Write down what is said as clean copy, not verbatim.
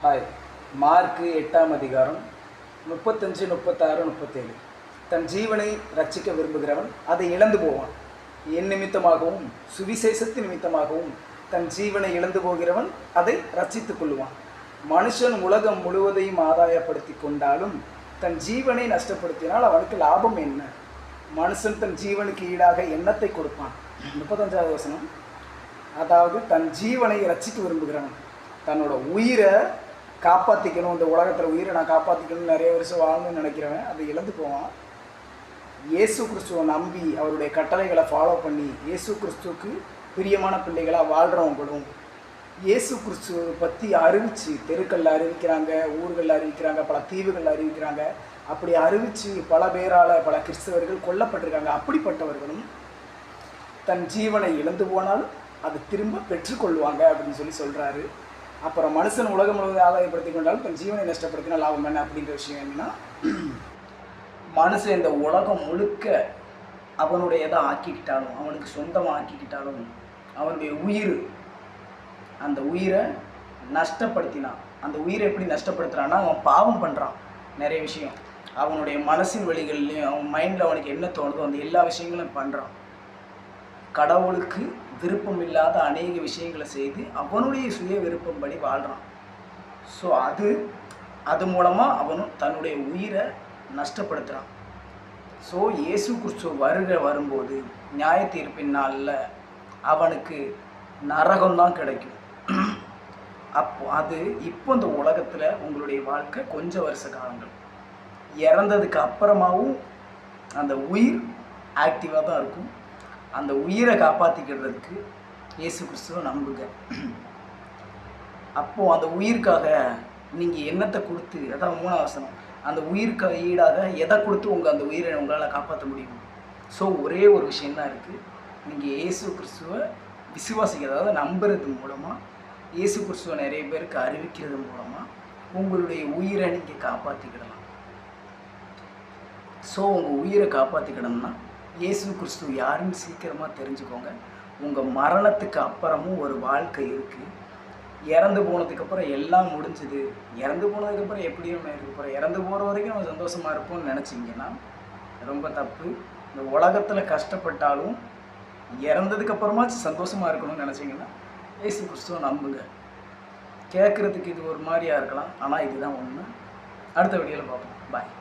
Hi. Mark 8ஆம் அதிகாரம் 35, 36, 37. தன் ஜீவனை ரட்சிக்க விரும்புகிறவன் அதை இழந்து போவான். என் நிமித்தமாகவும் சுவிசேஷத்தின் நிமித்தமாகவும் தன் ஜீவனை இழந்து போகிறவன் அதை ரட்சித்துக் கொள்ளுவான். மனுஷன் உலகம் முழுவதையும் ஆதாயப்படுத்தி கொண்டாலும் தன் ஜீவனை நஷ்டப்படுத்தினால் அவனுக்கு லாபம் என்ன? மனுஷன் தன் ஜீவனுக்கு ஈடாக எண்ணத்தை கொடுப்பான். 35வது வசனம். அதாவது தன் ஜீவனை ரட்சிக்க விரும்புகிறவன் தன்னோட உயிரை காப்பாற்றிக்கணும், இந்த உலகத்தில் உயிரை நான் காப்பாற்றிக்கணும்னு நிறைய வருஷம் வாழணும்னு நினைக்கிறவன் அதை இழந்து போவான். இயேசு கிறிஸ்துவை நம்பி அவருடைய கட்டளைகளை ஃபாலோ பண்ணி இயேசு கிறிஸ்துவுக்கு பிரியமான பிள்ளைகளாக வாழ்கிறவங்களும் இயேசு கிறிஸ்துவை பற்றி அறிவித்து தெருக்களில் அறிவிக்கிறாங்க, ஊர்களில் அறிவிக்கிறாங்க, பல தீவுகளில் அறிவிக்கிறாங்க. அப்படி அறிவித்து பல பேரால் பல கிறிஸ்தவர்கள் கொல்லப்பட்டிருக்காங்க. அப்படிப்பட்டவர்களும் தன் ஜீவனை இழந்து போனாலும் அது திரும்ப பெற்றுக்கொள்வாங்க அப்படின்னு சொல்கிறாரு. அப்புறம் மனுஷன் உலகம் முழுவதும் ஆதாயப்படுத்தி கொண்டாலும் தன் ஜீவனை நஷ்டப்படுத்தினா லாபம் என்ன அப்படின்ற விஷயம் என்னன்னா, மனுஷன் இந்த உலகம் முழுக்க அவனுடையதாக ஆக்கிக்கிட்டாலும், அவனுக்கு சொந்தமாக ஆக்கிக்கிட்டாலும், அவனுடைய உயிர், அந்த உயிரை நஷ்டப்படுத்தினான். அந்த உயிரை எப்படி நஷ்டப்படுத்துகிறான்னா, அவன் பாவம் பண்ணுறான். நிறைய விஷயம் அவனுடைய மனசின் வழிகள்லையும் அவன் மைண்டில் அவனுக்கு என்ன தோணுதோ அந்த எல்லா விஷயங்களும் பண்ணுறான். கடவுளுக்கு விருப்பம் இல்லாத அநேக விஷயங்களை செய்து அவனுடைய சுய விருப்பம்படி வாழ்கிறான். ஸோ அது மூலமாக அவனும் தன்னுடைய உயிரை நஷ்டப்படுத்துகிறான். ஸோ இயேசு கிறிஸ்து வரும்போது நியாய தீர்ப்பின் நாளில் அவனுக்கு நரகம்தான் கிடைக்கும். இப்போ இந்த உலகத்தில் உங்களுடைய வாழ்க்கை கொஞ்சம் வருஷ காலங்கள், இறந்ததுக்கு அப்புறமாவும் அந்த உயிர் ஆக்டிவாக தான் இருக்கும். அந்த உயிரை காப்பாற்றிக்கிறதுக்கு இயேசு கிறிஸ்துவை நம்புங்க. அப்போது அந்த உயிருக்காக நீங்கள் என்னத்தை கொடுத்து, அதான் 3ஆம் வசனம், அந்த உயிருக்கு ஈடாக எதை கொடுத்து அந்த உயிரை உங்களால் காப்பாற்ற முடியும்? ஸோ ஒரே ஒரு விஷயந்தான் இருக்குது. நீங்கள் இயேசு கிறிஸ்துவை விசுவாசிக்கிறது, அதாவது நம்புறது மூலமாக, இயேசு கிறிஸ்துவை நிறைய பேருக்கு அறிவிக்கிறது மூலமாக உங்களுடைய உயிரை நீங்கள் காப்பாற்றிக்கிடலாம். ஸோ உங்கள் உயிரை காப்பாற்றிக்கிடணும்னா இயேசு கிறிஸ்து யாருன்னு சீக்கிரமாக தெரிஞ்சுக்கோங்க. உங்கள் மரணத்துக்கு அப்புறமும் ஒரு வாழ்க்கை இருக்குது. இறந்து போனதுக்கப்புறம் எல்லாம் முடிஞ்சுது, இறந்து போனதுக்கப்புறம் எப்படியும் நம்ம இருக்க போகிறோம், இறந்து போகிற வரைக்கும் நம்ம சந்தோஷமாக இருப்போம்னு நினச்சிங்கன்னா ரொம்ப தப்பு. இந்த உலகத்தில் கஷ்டப்பட்டாலும் இறந்ததுக்கப்புறமாச்சும் சந்தோஷமாக இருக்கணும்னு நினச்சிங்கன்னா இயேசு கிறிஸ்துவை நம்புங்க. கேட்குறதுக்கு இது ஒரு மாதிரியாக இருக்கலாம், ஆனால் இதுதான் உண்மை. அடுத்த வீடியோவில் பார்ப்போம். பாய்.